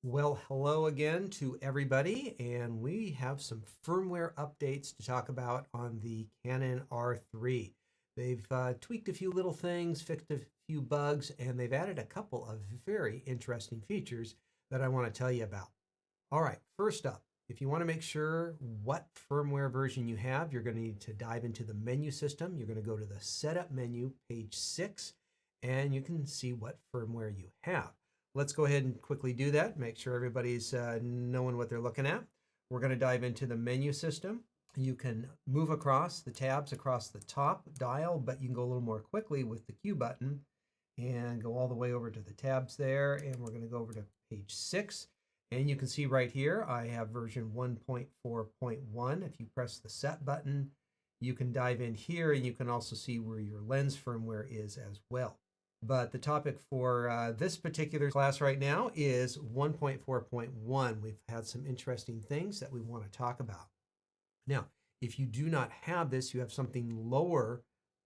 Well, hello again to everybody, and we have some firmware updates to talk about on the Canon R3. They've tweaked a few little things, fixed a few bugs, and they've added a couple of very interesting features that I want to tell you about. All right, first up, if you want to make sure what firmware version you have, you're going to need to dive into the menu system. You're going to go to the Setup menu, page 6, and you can see what firmware you have. Let's go ahead and quickly do that, make sure everybody's knowing what they're looking at. We're going to dive into the menu system. You can move across the tabs across the top dial, but you can go a little more quickly with the Q button and go all the way over to the tabs there. And we're going to go over to page 6. And you can see right here, I have version 1.4.1. If you press the set button, you can dive in here and you can also see where your lens firmware is as well. But the topic for this particular class right now is 1.4.1. We've had some interesting things that we want to talk about. Now, if you do not have this, you have something lower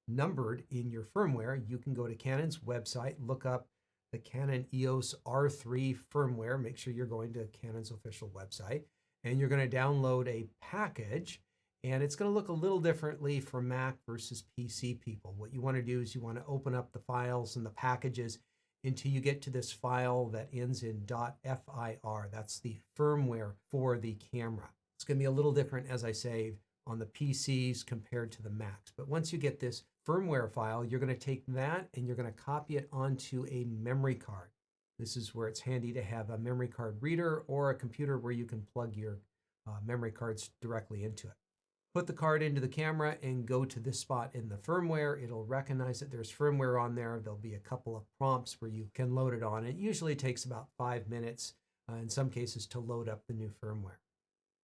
numbered in your firmware, you can go to Canon's website, look up the Canon EOS R3 firmware. Make sure you're going to Canon's official website, and you're going to download a package. And it's going to look a little differently for Mac versus PC people. What you want to do is you want to open up the files and the packages until you get to this file that ends in .fir. That's the firmware for the camera. It's going to be a little different, as I say, on the PCs compared to the Macs. But once you get this firmware file, you're going to take that and you're going to copy it onto a memory card. This is where it's handy to have a memory card reader or a computer where you can plug your memory cards directly into it. Put the card into the camera and go to this spot in the firmware. It'll recognize that there's firmware on there. There'll be a couple of prompts where you can load it on. It usually takes about 5 minutes in some cases to load up the new firmware.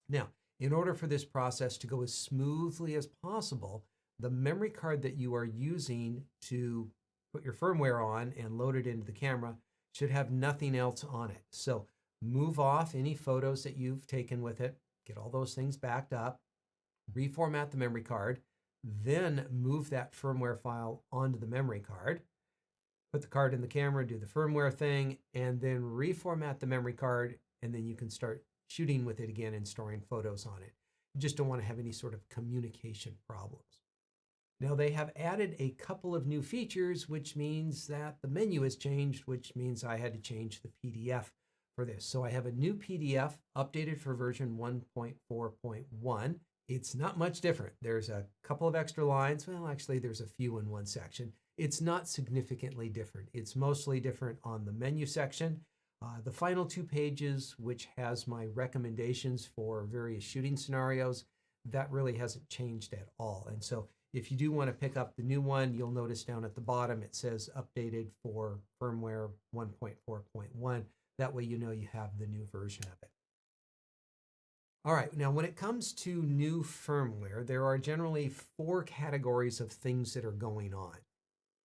Now, in order for this process to go as smoothly as possible, the memory card that you are using to put your firmware on and load it into the camera should have nothing else on it. So move off any photos that you've taken with it, get all those things backed up, reformat the memory card, then move that firmware file onto the memory card, put the card in the camera, do the firmware thing, and then reformat the memory card, and then you can start shooting with it again and storing photos on it. You just don't want to have any sort of communication problems. Now they have added a couple of new features, which means that the menu has changed, which means I had to change the PDF for this. So I have a new PDF updated for version 1.4.1. It's not much different. There's a couple of extra lines. Well, actually, there's a few in one section. It's not significantly different. It's mostly different on the menu section. The final 2 pages, which has my recommendations for various shooting scenarios, that really hasn't changed at all. And so if you do want to pick up the new one, you'll notice down at the bottom it says updated for firmware 1.4.1. That way you know you have the new version of it. All right, now when it comes to new firmware, there are generally 4 categories of things that are going on.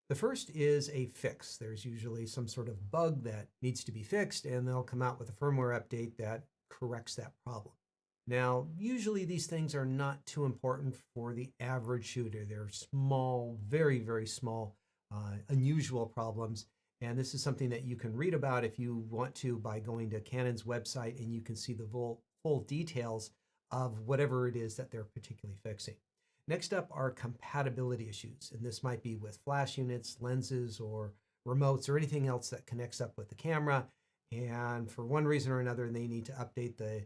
The first is a fix. There's usually some sort of bug that needs to be fixed, and they'll come out with a firmware update that corrects that problem. Now, usually these things are not too important for the average shooter. They're small, very, very small, unusual problems. And this is something that you can read about if you want to by going to Canon's website, and you can see the full details of whatever it is that they're particularly fixing. Next up are compatibility issues, and this might be with flash units, lenses, or remotes, or anything else that connects up with the camera. And for one reason or another, they need to update the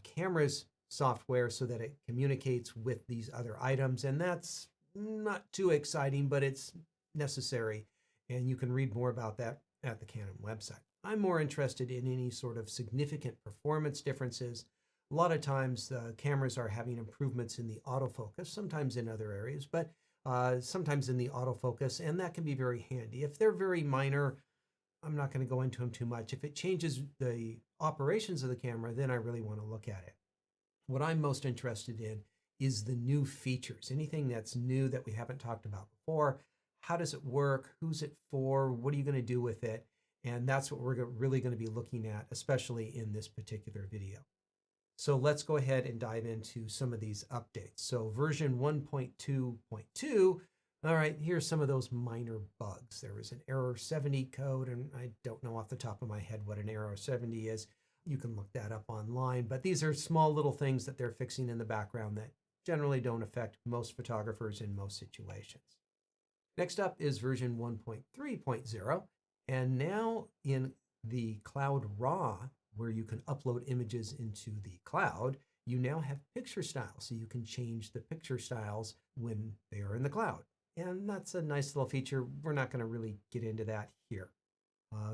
camera's software so that it communicates with these other items. And that's not too exciting, but it's necessary. And you can read more about that at the Canon website. I'm more interested in any sort of significant performance differences. A lot of times the cameras are having improvements in the autofocus, sometimes in other areas, but sometimes in the autofocus, and that can be very handy. If they're very minor, I'm not going to go into them too much. If it changes the operations of the camera, then I really want to look at it. What I'm most interested in is the new features, anything that's new that we haven't talked about before. How does it work? Who's it for? What are you going to do with it? And that's what we're really going to be looking at, especially in this particular video. So let's go ahead and dive into some of these updates. So version 1.2.2, all right, here's some of those minor bugs. There was an error 70 code, and I don't know off the top of my head what an error 70 is, You can look that up online, but these are small little things that they're fixing in the background that generally don't affect most photographers in most situations. Next up is version 1.3.0, and now in the Cloud RAW, where you can upload images into the cloud, you now have picture styles, so you can change the picture styles when they are in the cloud. And that's a nice little feature. We're not going to really get into that here.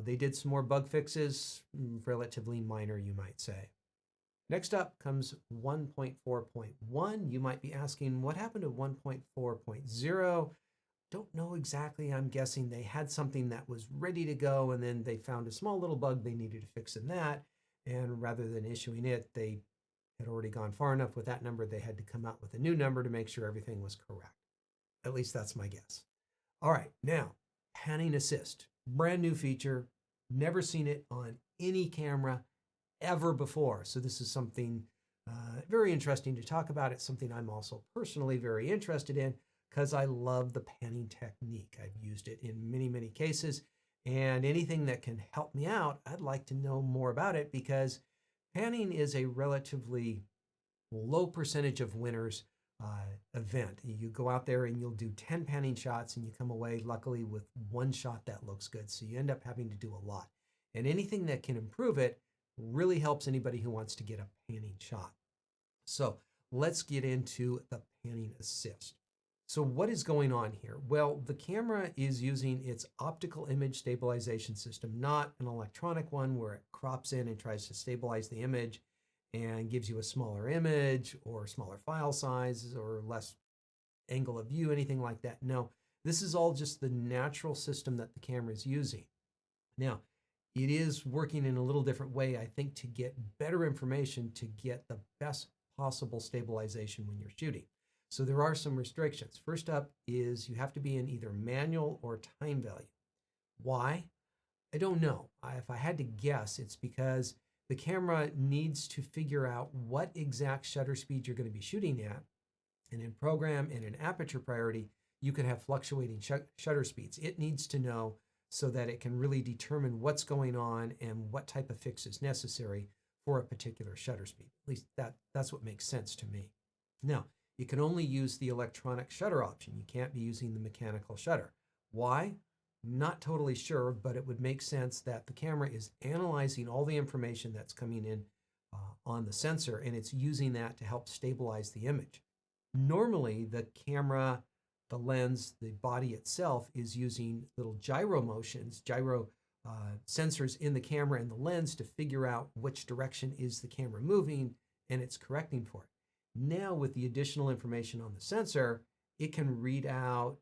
They did some more bug fixes, relatively minor, you might say. Next up comes 1.4.1. You might be asking, what happened to 1.4.0? Don't know exactly. I'm guessing they had something that was ready to go, and then they found a small little bug they needed to fix in that. And rather than issuing it, they had already gone far enough with that number, they had to come out with a new number to make sure everything was correct. At least that's my guess. All right, now, panning assist. Brand new feature. Never seen it on any camera ever before. So this is something very interesting to talk about. It's something I'm also personally very interested in because I love the panning technique. I've used it in many, many cases. And anything that can help me out, I'd like to know more about it because panning is a relatively low percentage of winners event. You go out there and you'll do 10 panning shots and you come away luckily with one shot that looks good. So you end up having to do a lot. And anything that can improve it really helps anybody who wants to get a panning shot. So let's get into the panning assist. So what is going on here? Well, the camera is using its optical image stabilization system, not an electronic one where it crops in and tries to stabilize the image and gives you a smaller image or smaller file size or less angle of view, anything like that. No, this is all just the natural system that the camera is using. Now, it is working in a little different way, I think, to get better information to get the best possible stabilization when you're shooting. So there are some restrictions. First up is you have to be in either manual or time value. Why? I don't know. If I had to guess, it's because the camera needs to figure out what exact shutter speed you're going to be shooting at. And in program and in aperture priority, you can have fluctuating shutter speeds. It needs to know so that it can really determine what's going on and what type of fix is necessary for a particular shutter speed. At least that's what makes sense to me. Now, you can only use the electronic shutter option. You can't be using the mechanical shutter. Why? Not totally sure, but it would make sense that the camera is analyzing all the information that's coming in on the sensor, and it's using that to help stabilize the image. Normally, the camera, the lens, the body itself is using little gyro motions, sensors in the camera and the lens to figure out which direction is the camera moving, and it's correcting for it. Now, with the additional information on the sensor, it can read out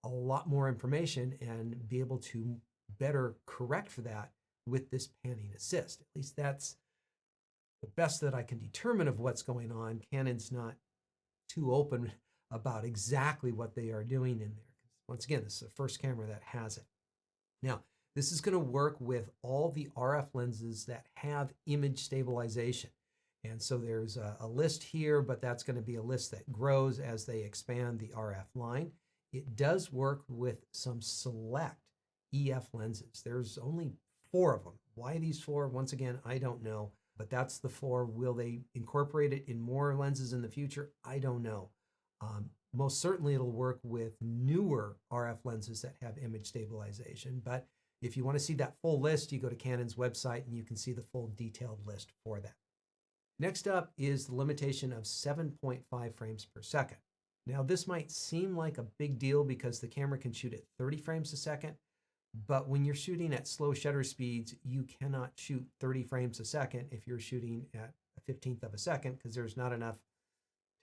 a lot more information and be able to better correct for that with this panning assist. At least that's the best that I can determine of what's going on. Canon's not too open about exactly what they are doing in there. Once again, this is the first camera that has it. Now, this is going to work with all the RF lenses that have image stabilization. And so there's a list here, but that's going to be a list that grows as they expand the RF line. It does work with some select EF lenses. There's only 4 of them. Why these 4? Once again, I don't know, but that's the 4. Will they incorporate it in more lenses in the future? I don't know. Most certainly it'll work with newer RF lenses that have image stabilization, but if you want to see that full list, you go to Canon's website and you can see the full detailed list for that. Next up is the limitation of 7.5 frames per second. Now, this might seem like a big deal because the camera can shoot at 30 frames a second, but when you're shooting at slow shutter speeds, you cannot shoot 30 frames a second if you're shooting at a 15th of a second because there's not enough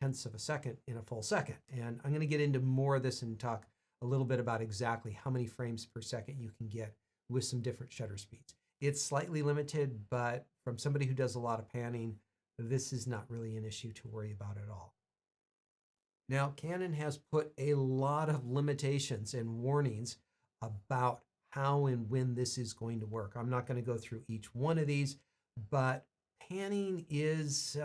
tenths of a second in a full second. And I'm going to get into more of this and talk a little bit about exactly how many frames per second you can get with some different shutter speeds. It's slightly limited, but from somebody who does a lot of panning, this is not really an issue to worry about at all. Now, Canon has put a lot of limitations and warnings about how and when this is going to work. I'm not going to go through each one of these, but panning is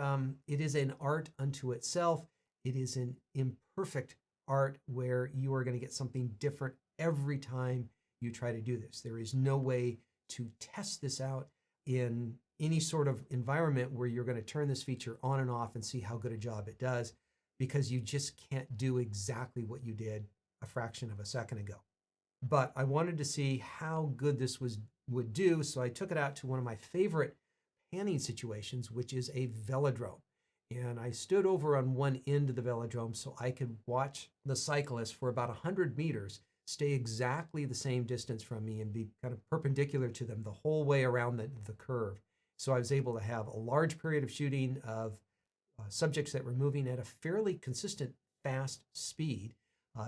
it is an art unto itself. It is an imperfect art where you are going to get something different every time you try to do this. There is no way to test this out in any sort of environment where you're going to turn this feature on and off and see how good a job it does, because you just can't do exactly what you did a fraction of a second ago. But I wanted to see how good this would do, so I took it out to one of my favorite panning situations, which is a velodrome. And I stood over on one end of the velodrome so I could watch the cyclist for about 100 meters stay exactly the same distance from me and be kind of perpendicular to them the whole way around the curve. So I was able to have a large period of shooting of subjects that were moving at a fairly consistent, fast speed.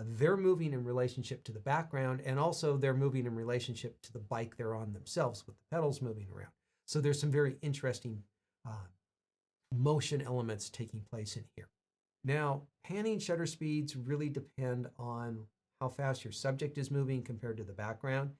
They're moving in relationship to the background, and also they're moving in relationship to the bike they're on themselves with the pedals moving around. So there's some very interesting motion elements taking place in here. Now, panning shutter speeds really depend on how fast your subject is moving compared to the background.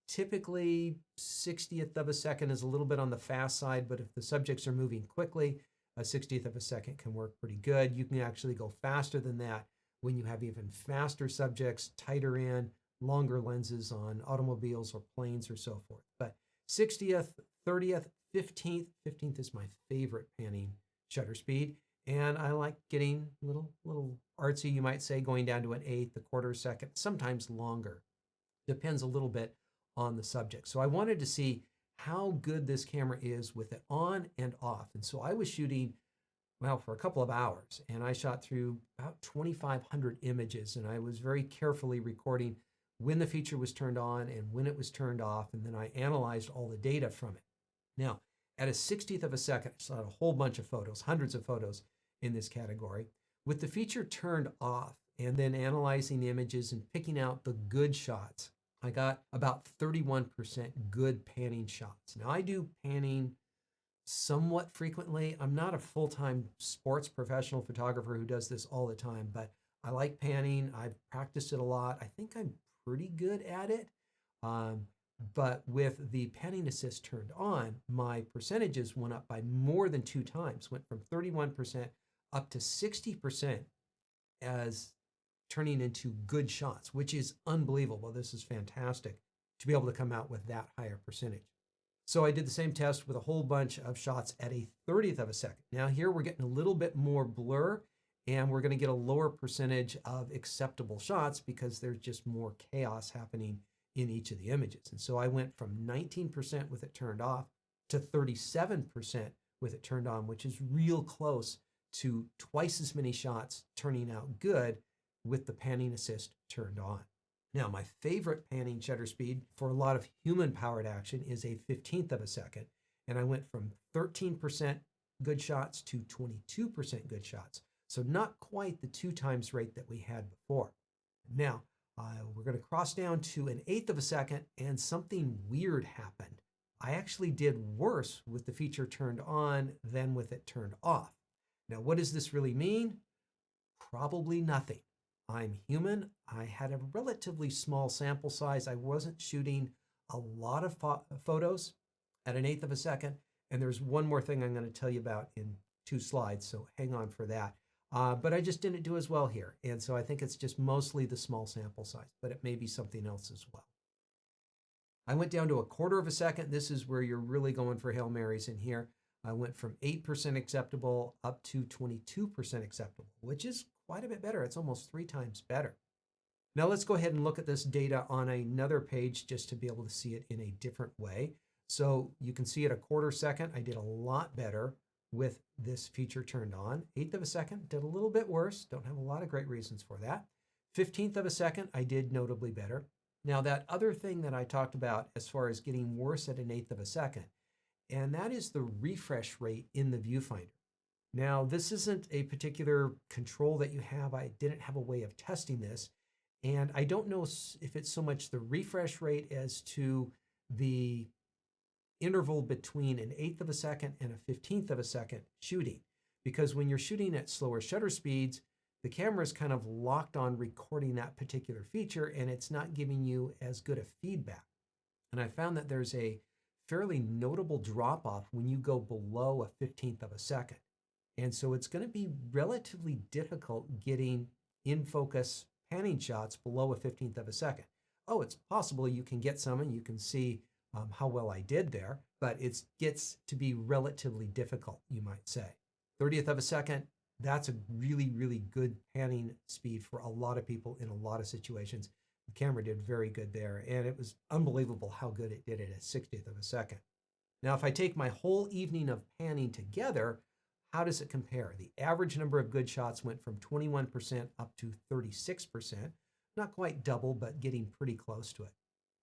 Typically, 60th of a second is a little bit on the fast side, but if the subjects are moving quickly, a 60th of a second can work pretty good. You can actually go faster than that when you have even faster subjects, tighter in, longer lenses on automobiles or planes or so forth. But 60th, 30th, 15th is my favorite panning shutter speed. And I like getting little artsy, you might say, going down to an eighth, a quarter second, sometimes longer. Depends a little bit on the subject. So I wanted to see how good this camera is with it on and off. And so I was shooting, well, for a couple of hours, and I shot through about 2,500 images, and I was very carefully recording when the feature was turned on and when it was turned off, and then I analyzed all the data from it. Now, at a 60th of a second, I shot a whole bunch of photos, hundreds of photos in this category. With the feature turned off and then analyzing the images and picking out the good shots, I got about 31% good panning shots. Now, I do panning somewhat frequently. I'm not a full-time sports professional photographer who does this all the time, but I like panning. I've practiced it a lot. I think I'm pretty good at it. But with the panning assist turned on, my percentages went up by more than 2 times, went from 31% up to 60% as turning into good shots, which is unbelievable. This is fantastic to be able to come out with that higher percentage. So I did the same test with a whole bunch of shots at a 30th of a second. Now here we're getting a little bit more blur, and we're going to get a lower percentage of acceptable shots because there's just more chaos happening in each of the images. And so I went from 19% with it turned off to 37% with it turned on, which is real close to twice as many shots turning out good with the panning assist turned on. Now, my favorite panning shutter speed for a lot of human-powered action is a 15th of a second, and I went from 13% good shots to 22% good shots. So not quite the 2 times rate that we had before. Now, we're going to cross down to an eighth of a second, and something weird happened. I actually did worse with the feature turned on than with it turned off. Now, what does this really mean? Probably nothing. I'm human. I had a relatively small sample size. I wasn't shooting a lot of photos at an eighth of a second. And there's one more thing I'm going to tell you about in 2 slides, so hang on for that. But I just didn't do as well here. And so I think it's just mostly the small sample size, but it may be something else as well. I went down to a quarter of a second. This is where you're really going for Hail Marys in here. I went from 8% acceptable up to 22% acceptable, which is quite a bit better. It's almost 3 times better. Now let's go ahead and look at this data on another page just to be able to see it in a different way. So you can see at a quarter second, I did a lot better with this feature turned on. Eighth of a second, did a little bit worse. Don't have a lot of great reasons for that. 15th of a second, I did notably better. Now that other thing that I talked about as far as getting worse at an eighth of a second, and that is the refresh rate in the viewfinder. Now, this isn't a particular control that you have. I didn't have a way of testing this, and I don't know if it's so much the refresh rate as to the interval between an eighth of a second and a 15th of a second shooting. Because when you're shooting at slower shutter speeds, the camera is kind of locked on recording that particular feature, and it's not giving you as good a feedback. And I found that there's a fairly notable drop-off when you go below a 15th of a second. And so it's going to be relatively difficult getting in-focus panning shots below a 15th of a second. Oh, it's possible you can get some, and you can see how well I did there, but it gets to be relatively difficult, you might say. 30th of a second, that's a really, really good panning speed for a lot of people in a lot of situations. The camera did very good there, and it was unbelievable how good it did it at 60th of a second. Now, if I take my whole evening of panning together, how does it compare? The average number of good shots went from 21% up to 36%. Not quite double, but getting pretty close to it.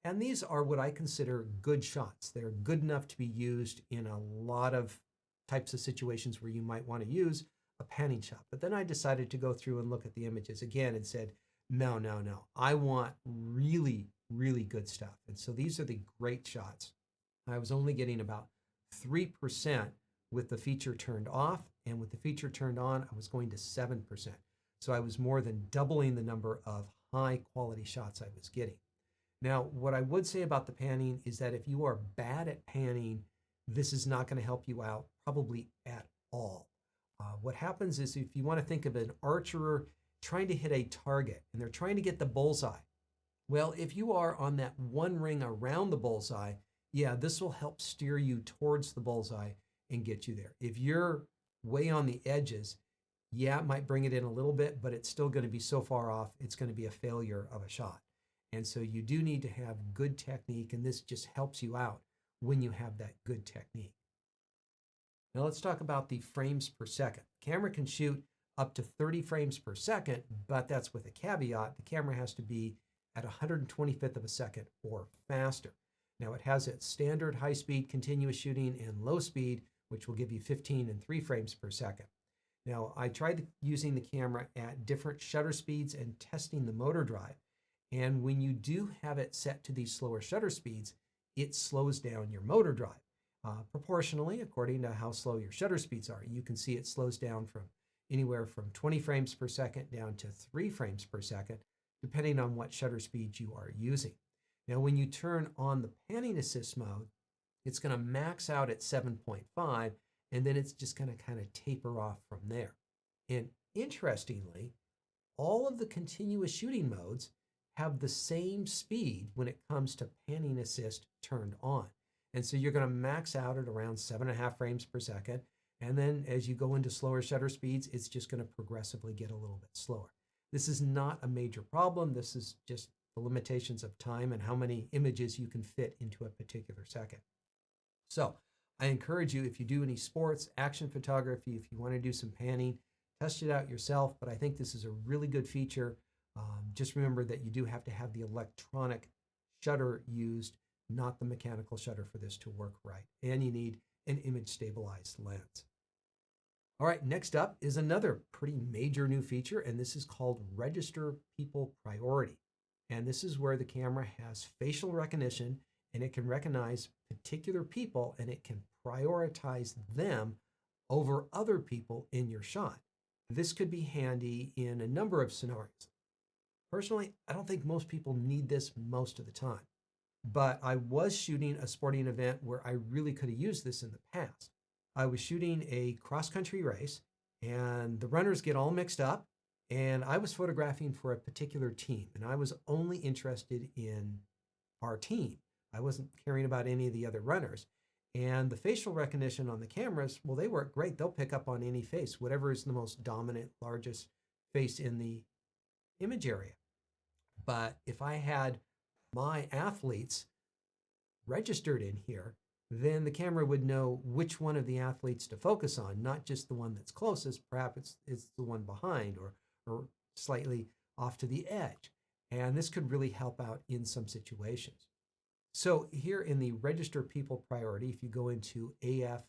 And these are what I consider good shots. They're good enough to be used in a lot of types of situations where you might want to use a panning shot. But then I decided to go through and look at the images again and said, no, no, no. I want really, really good stuff. And so these are the great shots. I was only getting about 3% with the feature turned off, and with the feature turned on, I was going to 7%. So I was more than doubling the number of high quality shots I was getting. Now, what I would say about the panning is that if you are bad at panning, this is not going to help you out probably at all. What happens is if you want to think of an archer trying to hit a target and they're trying to get the bullseye, well, if you are on that one ring around the bullseye, yeah, this will help steer you towards the bullseye and get you there. If you're way on the edges, yeah, it might bring it in a little bit, but it's still going to be so far off, it's going to be a failure of a shot. And so you do need to have good technique, and this just helps you out when you have that good technique. Now let's talk about the frames per second. The camera can shoot up to 30 frames per second, but that's with a caveat. The camera has to be at 125th of a second or faster. Now it has its standard high-speed continuous shooting and low speed, which will give you 15 and 3 frames per second. Now I tried using the camera at different shutter speeds and testing the motor drive. And when you do have it set to these slower shutter speeds, it slows down your motor drive. Proportionally, according to how slow your shutter speeds are, you can see it slows down from anywhere from 20 frames per second down to 3 frames per second, depending on what shutter speed you are using. Now, when you turn on the panning assist mode, it's going to max out at 7.5, and then it's just going to kind of taper off from there. And interestingly, all of the continuous shooting modes have the same speed when it comes to panning assist turned on. And so you're going to max out at around 7.5 frames per second. And then as you go into slower shutter speeds, it's just going to progressively get a little bit slower. This is not a major problem. This is just the limitations of time and how many images you can fit into a particular second. So I encourage you, if you do any sports, action photography, if you want to do some panning, test it out yourself. But I think this is a really good feature. Just remember that you do have to have the electronic shutter used, not the mechanical shutter for this to work right. And you need an image stabilized lens. All right, next up is another pretty major new feature, and this is called Register People Priority. And this is where the camera has facial recognition, and it can recognize particular people, and it can prioritize them over other people in your shot. This could be handy in a number of scenarios. Personally, I don't think most people need this most of the time, but I was shooting a sporting event where I really could have used this in the past. I was shooting a cross-country race, and the runners get all mixed up, and I was photographing for a particular team, and I was only interested in our team. I wasn't caring about any of the other runners. And the facial recognition on the cameras, well, they work great. They'll pick up on any face, whatever is the most dominant, largest face in the image area. But if I had my athletes registered in here, then the camera would know which one of the athletes to focus on, not just the one that's closest. Perhaps it's the one behind or slightly off to the edge. And this could really help out in some situations. So here in the Register People Priority, if you go into AF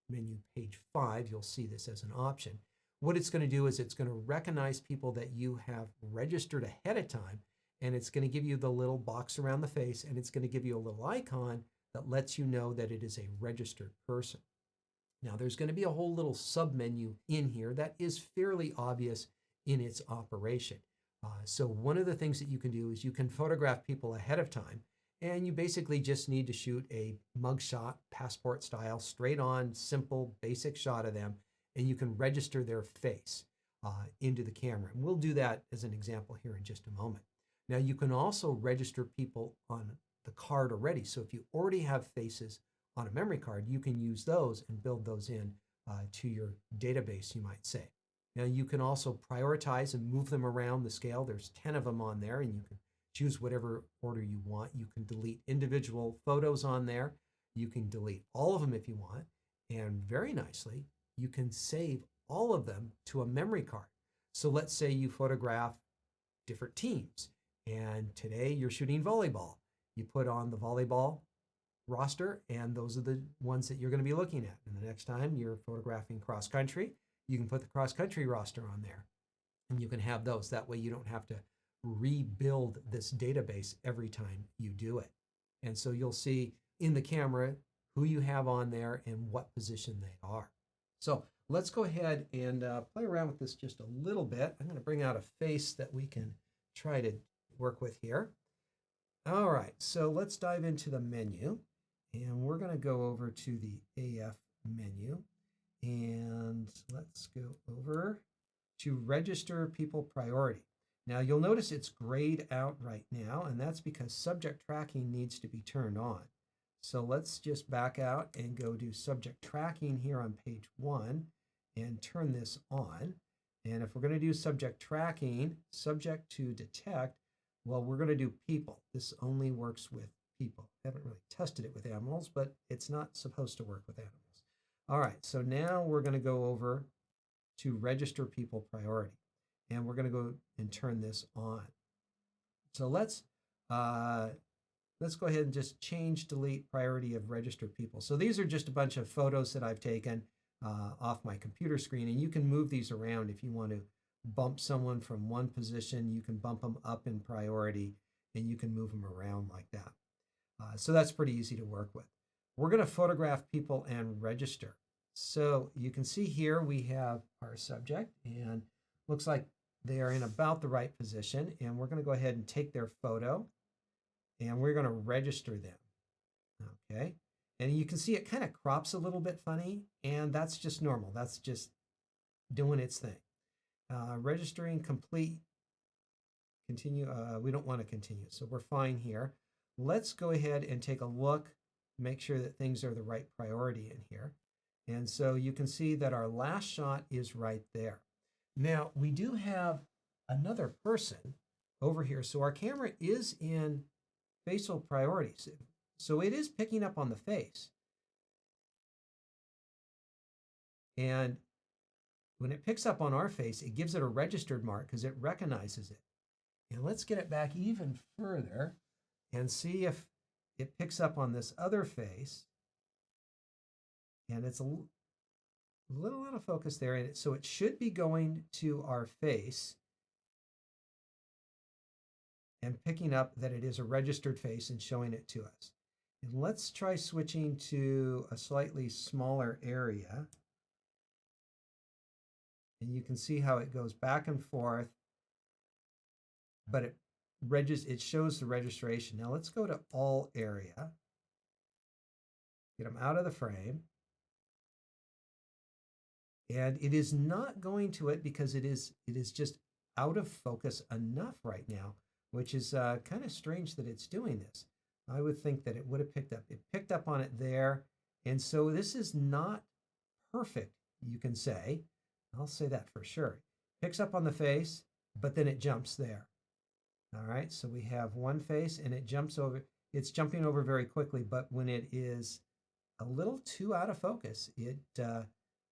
menu page 5, you'll see this as an option. What it's going to do is it's going to recognize people that you have registered ahead of time, and it's going to give you the little box around the face, and it's going to give you a little icon that lets you know that it is a registered person. Now, there's going to be a whole little submenu in here that is fairly obvious in its operation. So one of the things that you can do is you can photograph people ahead of time, and you basically just need to shoot a mugshot, passport style, straight on, simple, basic shot of them, and you can register their face into the camera. And we'll do that as an example here in just a moment. Now, you can also register people on the card already. So if you already have faces on a memory card, you can use those and build those in to your database, you might say. Now you can also prioritize and move them around the scale. There's 10 of them on there, and you can choose whatever order you want. You can delete individual photos on there. You can delete all of them if you want. And very nicely, you can save all of them to a memory card. So let's say you photograph different teams, and today you're shooting volleyball. You put on the volleyball roster, and those are the ones that you're going to be looking at. And the next time you're photographing cross country, you can put the cross country roster on there, and you can have those. That way you don't have to rebuild this database every time you do it. And so you'll see in the camera who you have on there and what position they are. So let's go ahead and play around with this just a little bit. I'm going to bring out a face that we can try to work with here. All right, so let's dive into the menu, and we're going to go over to the AF menu, and let's go over to register people priority. Now you'll notice it's grayed out right now, and that's because subject tracking needs to be turned on. So let's just back out and go to subject tracking here on page 1 and turn this on. And if we're going to do subject tracking, subject to detect, well, we're going to do people. This only works with people. I haven't really tested it with animals, but it's not supposed to work with animals. All right, so now we're going to go over to register people priority, and we're going to go and turn this on. So let's go ahead and just change delete priority of registered people. So these are just a bunch of photos that I've taken off my computer screen, and you can move these around if you want to bump someone from one position. You can bump them up in priority, and you can move them around like that. So that's pretty easy to work with. We're going to photograph people and register. So you can see here we have our subject, and looks like they are in about the right position, and we're going to go ahead and take their photo, and we're going to register them. Okay, and you can see it kind of crops a little bit funny, and that's just normal. That's just doing its thing. Registering complete, continue. We don't want to continue, so we're fine here. Let's go ahead and take a look, make sure that things are the right priority in here. And so you can see that our last shot is right there. Now we do have another person over here. So our camera is in facial priorities. So it is picking up on the face. And when it picks up on our face, it gives it a registered mark because it recognizes it. And let's get it back even further and see if it picks up on this other face. And it's a little out of focus there. And so it should be going to our face and picking up that it is a registered face and showing it to us. And let's try switching to a slightly smaller area. And you can see how it goes back and forth, but it shows the registration. Now let's go to all area, get them out of the frame. And it is not going to it because it is just out of focus enough right now, which is kind of strange that it's doing this. I would think that it would have picked up. It picked up on it there. And so this is not perfect, you can say. I'll say that for sure. Picks up on the face, but then it jumps there. All right, so we have one face and it jumps over. It's jumping over very quickly, but when it is a little too out of focus, it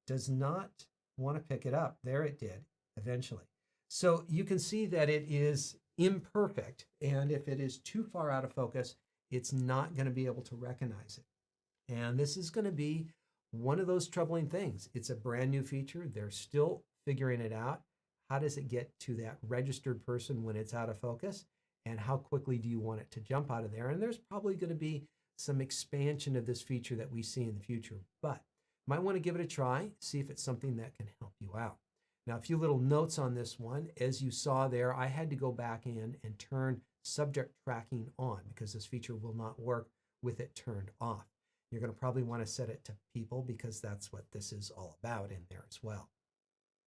does not want to pick it up. There it did eventually. So you can see that it is imperfect, and if it is too far out of focus, it's not going to be able to recognize it. And this is going to be one of those troubling things. It's a brand new feature. They're still figuring it out. How does it get to that registered person when it's out of focus? And how quickly do you want it to jump out of there? And there's probably going to be some expansion of this feature that we see in the future, but might want to give it a try, see if it's something that can help you out. Now, a few little notes on this one. As you saw there, I had to go back in and turn subject tracking on because this feature will not work with it turned off. You're going to probably want to set it to people because that's what this is all about in there as well.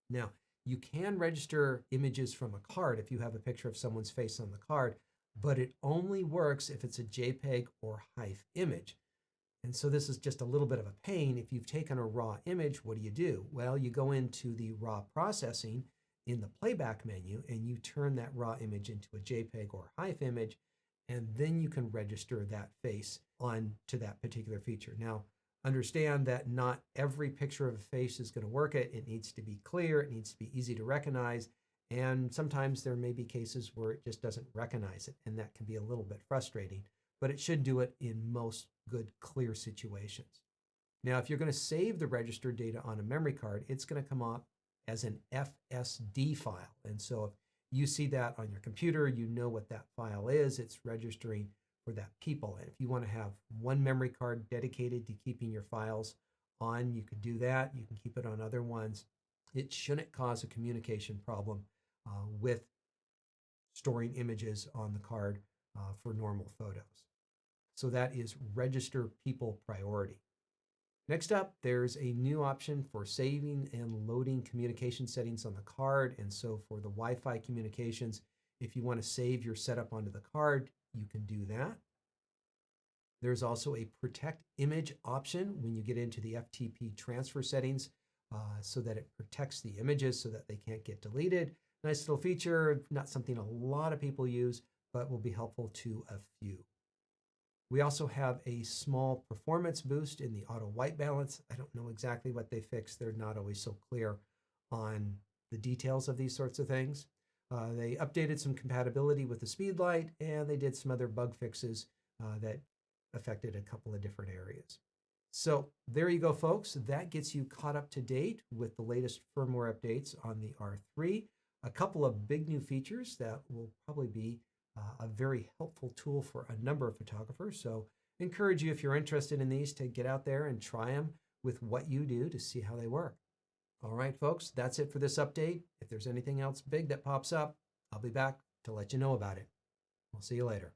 Now, you can register images from a card if you have a picture of someone's face on the card. but it only works if it's a JPEG or HEIF image. And so this is just a little bit of a pain. If you've taken a raw image, what do? Well, you go into the raw processing in the playback menu and you turn that raw image into a JPEG or HEIF image, and then you can register that face on to that particular feature. Now, understand that not every picture of a face is going to work it. It needs to be clear, it needs to be easy to recognize, and sometimes there may be cases where it just doesn't recognize it, and that can be a little bit frustrating, but it should do it in most good, clear situations. Now, if you're going to save the registered data on a memory card, it's going to come up as an FSD file. And so if you see that on your computer, you know what that file is. It's registering for that people. And if you want to have one memory card dedicated to keeping your files on, you could do that. You can keep it on other ones. It shouldn't cause a communication problem with storing images on the card for normal photos. So that is register people priority. Next up, there's a new option for saving and loading communication settings on the card. And so for the Wi-Fi communications, if you want to save your setup onto the card, you can do that. There's also a protect image option when you get into the FTP transfer settings so that it protects the images so that they can't get deleted. Nice little feature, not something a lot of people use, but will be helpful to a few. We also have a small performance boost in the auto white balance. I don't know exactly what they fixed. They're not always so clear on the details of these sorts of things. They updated some compatibility with the speed light, and they did some other bug fixes that affected a couple of different areas. So there you go, folks. That gets you caught up to date with the latest firmware updates on the R3. A couple of big new features that will probably be a very helpful tool for a number of photographers. So I encourage you, if you're interested in these, to get out there and try them with what you do to see how they work. All right, folks, that's it for this update. If there's anything else big that pops up, I'll be back to let you know about it. We'll see you later.